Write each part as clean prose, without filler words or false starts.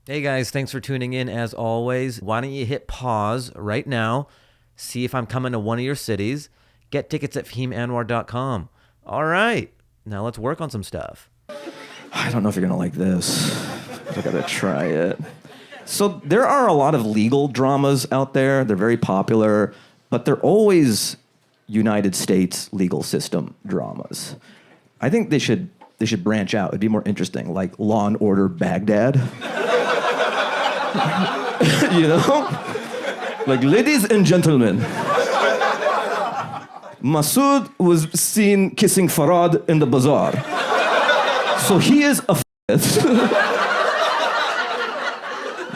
Hey guys, thanks for tuning in as always. Why don't you hit pause right now, see if I'm coming to one of your cities, get tickets at fahimanwar.com. All right, now let's work on some stuff. I don't know if you're going to like this, but I got to try it. So there are a lot of legal dramas out there. They're very popular, but they're always United States legal system dramas. I think they should branch out. It'd be more interesting, like Law and Order Baghdad. You know? Like, ladies and gentlemen, Masood was seen kissing Farad in the bazaar. So he is a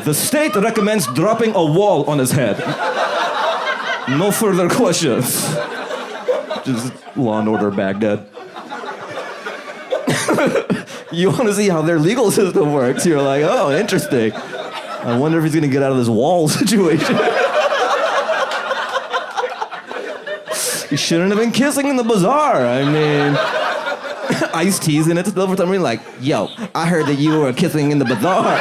The state recommends dropping a wall on his head. No further questions. Just Law and Order Baghdad. You want to see how their legal system works. You're like, oh, interesting. I wonder if he's going to get out of this wall situation. He shouldn't have been kissing in the bazaar. I mean, Ice-T's in it still for some reason. Like, yo, I heard that you were kissing in the bazaar.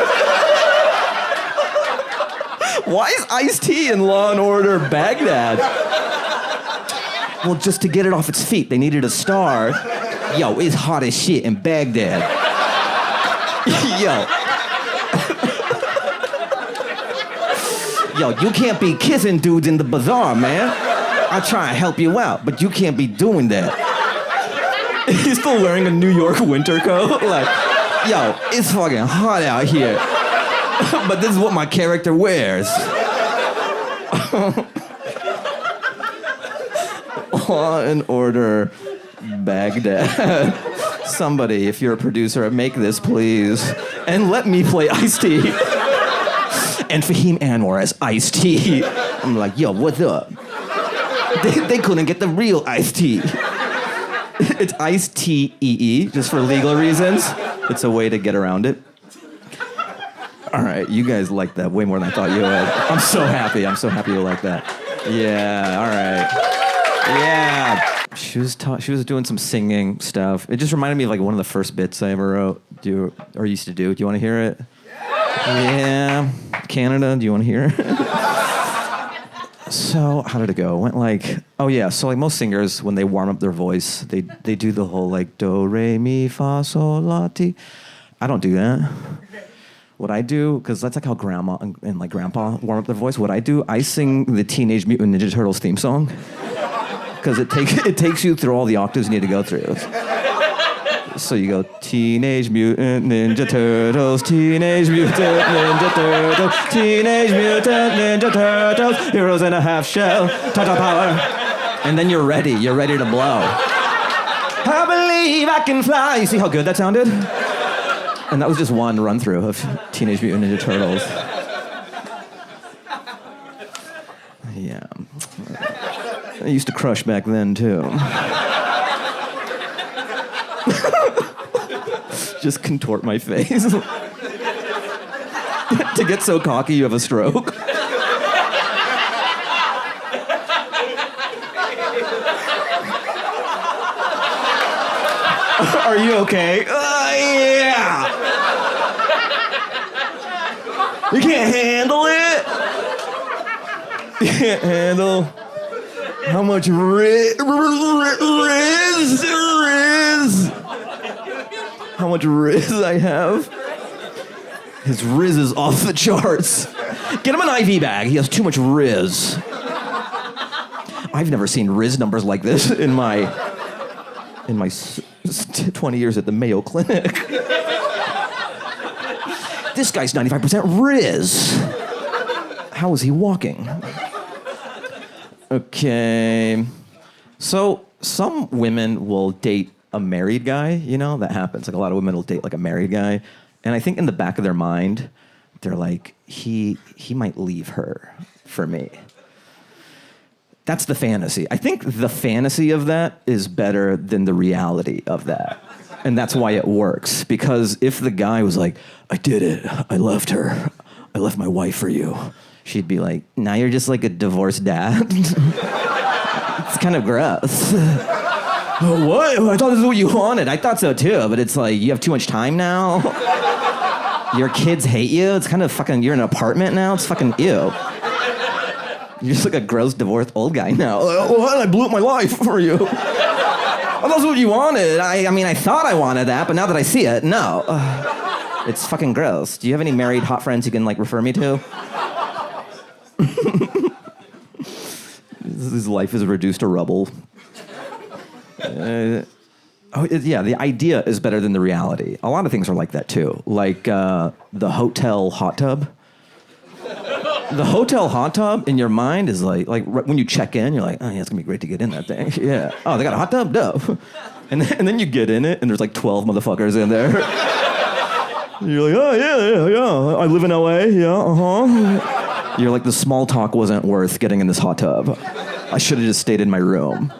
Why is Ice-T in Law and Order Baghdad? Well, just to get it off its feet, they needed a star. Yo, it's hot as shit in Baghdad. Yo, you can't be kissing dudes in the bazaar, man. I try and help you out, but you can't be doing that. He's still wearing a New York winter coat. Like, yo, it's fucking hot out here. But this is what my character wears. Law and Order Baghdad. Somebody, if you're a producer, make this, please. And let me play Ice-T. And Fahim Anwar as Ice-T. I'm like, yo, what's up? They couldn't get the real Ice-T. It's Ice-T-E-E, just for legal reasons. It's a way to get around it. All right, you guys like that way more than I thought you would. I'm so happy you like that. Yeah, all right. Yeah. She was doing some singing stuff. It just reminded me of like one of the first bits I ever wrote, used to do. Do you want to hear it? Yeah. Canada, do you want to hear it? So, how did it go? It went like, oh yeah, so like most singers, when they warm up their voice, they do the whole like do, re, mi, fa, sol, la, ti. I don't do that. What I do, because that's like how grandma and like grandpa warm up their voice, what I do, I sing the Teenage Mutant Ninja Turtles theme song. Because it takes you through all the octaves you need to go through. So you go, Teenage Mutant Ninja Turtles, Teenage Mutant Ninja Turtles, Teenage Mutant Ninja Turtles, heroes in a half shell, Tata power. And then you're ready to blow. I believe I can fly. You see how good that sounded? And that was just one run through of Teenage Mutant Ninja Turtles. Yeah. I used to crush back then, too. Just contort my face. To get so cocky you have a stroke. Are you okay? Yeah! You can't handle it? You can't handle how much riz? How much riz I have? His riz is off the charts. Get him an IV bag. He has too much riz. I've never seen riz numbers like this in my 20 years at the Mayo Clinic. This guy's 95% riz. How is he walking? Okay. So some women will date a married guy, you know? That happens. Like a lot of women will date like a married guy. And I think in the back of their mind, they're like, he might leave her for me. That's the fantasy. I think the fantasy of that is better than the reality of that. And that's why it works. Because if the guy was like, I did it, I left her, I left my wife for you, she'd be like, now you're just like a divorced dad? It's kind of gross. What? I thought this is what you wanted. I thought so too, but it's like, you have too much time now? Your kids hate you? It's kind of fucking, you're in an apartment now? It's fucking ew. You're just like a gross divorced old guy now. What? I blew up my life for you. Well, that's what you wanted. I mean, I thought I wanted that, but now that I see it, no. It's fucking gross. Do you have any married hot friends you can, like, refer me to? His life is reduced to rubble. The idea is better than the reality. A lot of things are like that, too. Like the hotel hot tub. The hotel hot tub in your mind is like when you check in, you're like, oh yeah, it's gonna be great to get in that thing. Yeah. Oh, they got a hot tub? No. And then you get in it, and there's like 12 motherfuckers in there. You're like, oh yeah. I live in LA. Yeah. You're like, the small talk wasn't worth getting in this hot tub. I should have just stayed in my room.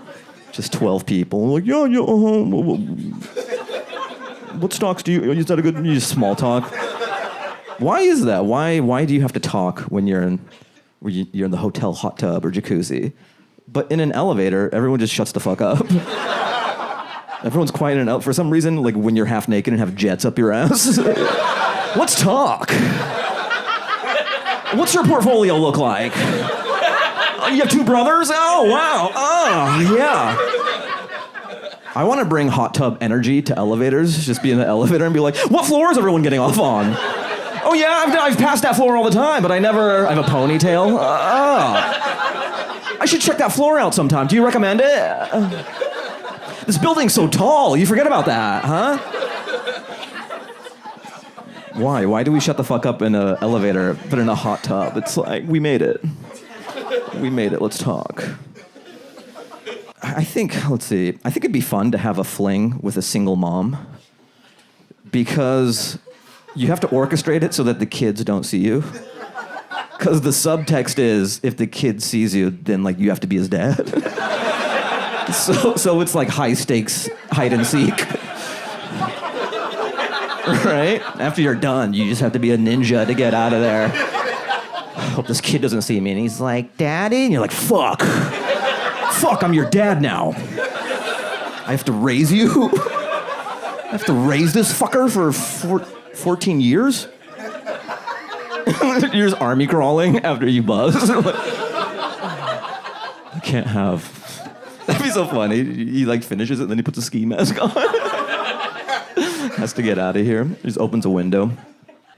Just 12 people. Like, yeah. What stocks do you? Is that a good? You just small talk. Why is that? Why do you have to talk when you're in the hotel hot tub or jacuzzi? But in an elevator, everyone just shuts the fuck up. Everyone's quiet and out for some reason. Like when you're half naked and have jets up your ass. Let's talk. What's your portfolio look like? You have 2 brothers? Oh wow. Oh yeah. I want to bring hot tub energy to elevators. Just be in the elevator and be like, what floor is everyone getting off on? Oh yeah, I've passed that floor all the time, but I have a ponytail. I should check that floor out sometime. Do you recommend it? This building's so tall, you forget about that, huh? Why? Why do we shut the fuck up in an elevator, but in a hot tub? It's like, we made it. Let's talk. I think it'd be fun to have a fling with a single mom. Because you have to orchestrate it so that the kids don't see you. Because the subtext is, if the kid sees you, then like you have to be his dad. So it's like high stakes hide and seek. Right? After you're done, you just have to be a ninja to get out of there. Hope this kid doesn't see me. And he's like, Daddy? And you're like, fuck, I'm your dad now. I have to raise you? I have to raise this fucker for 14 years? You're just army crawling after you buzz. I can't have... That'd be so funny. He like finishes it, and then he puts a ski mask on. Has to get out of here. He just opens a window.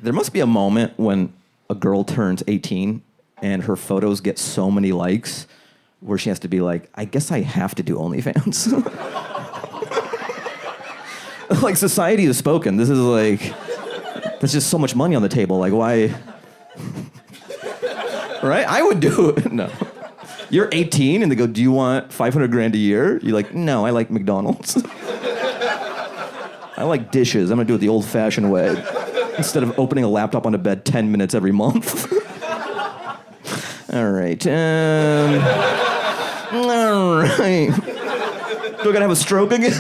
There must be a moment when a girl turns 18 and her photos get so many likes where she has to be like, I guess I have to do OnlyFans. Like, society has spoken. This is like... There's just so much money on the table. Like, why? Right? I would do it. No. You're 18 and they go, do you want $500,000 a year? You're like, no, I like McDonald's. I like dishes. I'm going to do it the old-fashioned way. Instead of opening a laptop on a bed 10 minutes every month. All right. All right. Do I got to have a stroke again?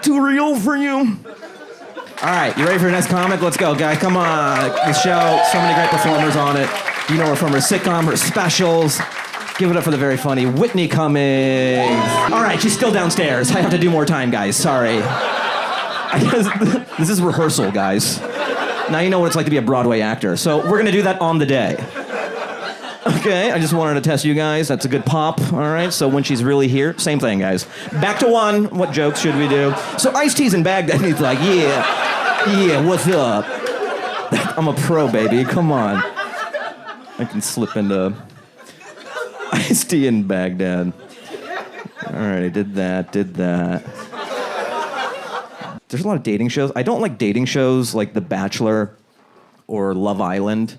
Too real for you. All right, you ready for your next comic? Let's go, guys. Come on. This show, so many great performers on it. You know her from her sitcom, her specials. Give it up for the very funny Whitney Cummings. All right, she's still downstairs. I have to do more time, guys. Sorry. This is rehearsal, guys. Now you know what it's like to be a Broadway actor. So we're going to do that on the day. Okay, I just wanted to test you guys. That's a good pop, all right? So when she's really here, same thing, guys. Back to 1. What jokes should we do? So Ice-T's in Baghdad, and he's like, yeah, what's up? I'm a pro, baby, come on. I can slip into Ice-T in Baghdad. All right, I did that. There's a lot of dating shows. I don't like dating shows like The Bachelor or Love Island.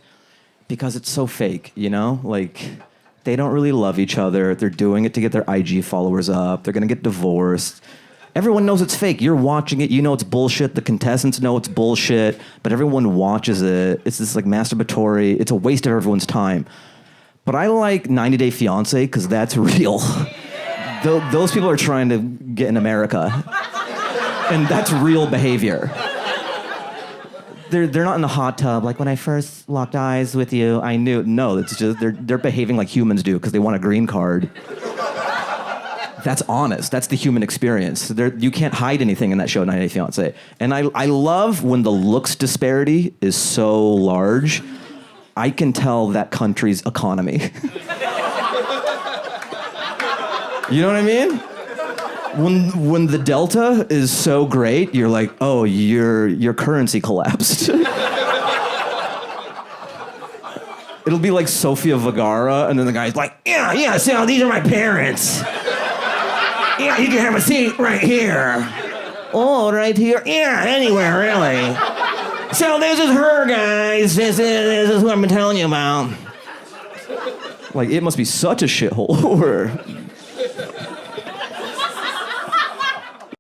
Because it's so fake, you know? Like, they don't really love each other. They're doing it to get their IG followers up. They're gonna get divorced. Everyone knows it's fake. You're watching it. You know it's bullshit. The contestants know it's bullshit. But everyone watches it. It's this, like, masturbatory. It's a waste of everyone's time. But I like 90 Day Fiance because that's real. Those people are trying to get in America. And that's real behavior. They're not in the hot tub. Like, when I first locked eyes with you, I knew. No, it's just they're behaving like humans do because they want a green card. That's honest. That's the human experience. You can't hide anything in that show, 90 Day Fiance. And I love when the looks disparity is so large. I can tell that country's economy. You know what I mean? When the delta is so great, you're like, oh, your currency collapsed. It'll be like Sofia Vergara, and then the guy's like, yeah, so these are my parents. Yeah, you can have a seat right here. Oh, right here? Yeah, anywhere, really. So this is her, guys. This is what I've been telling you about. Like, it must be such a shithole where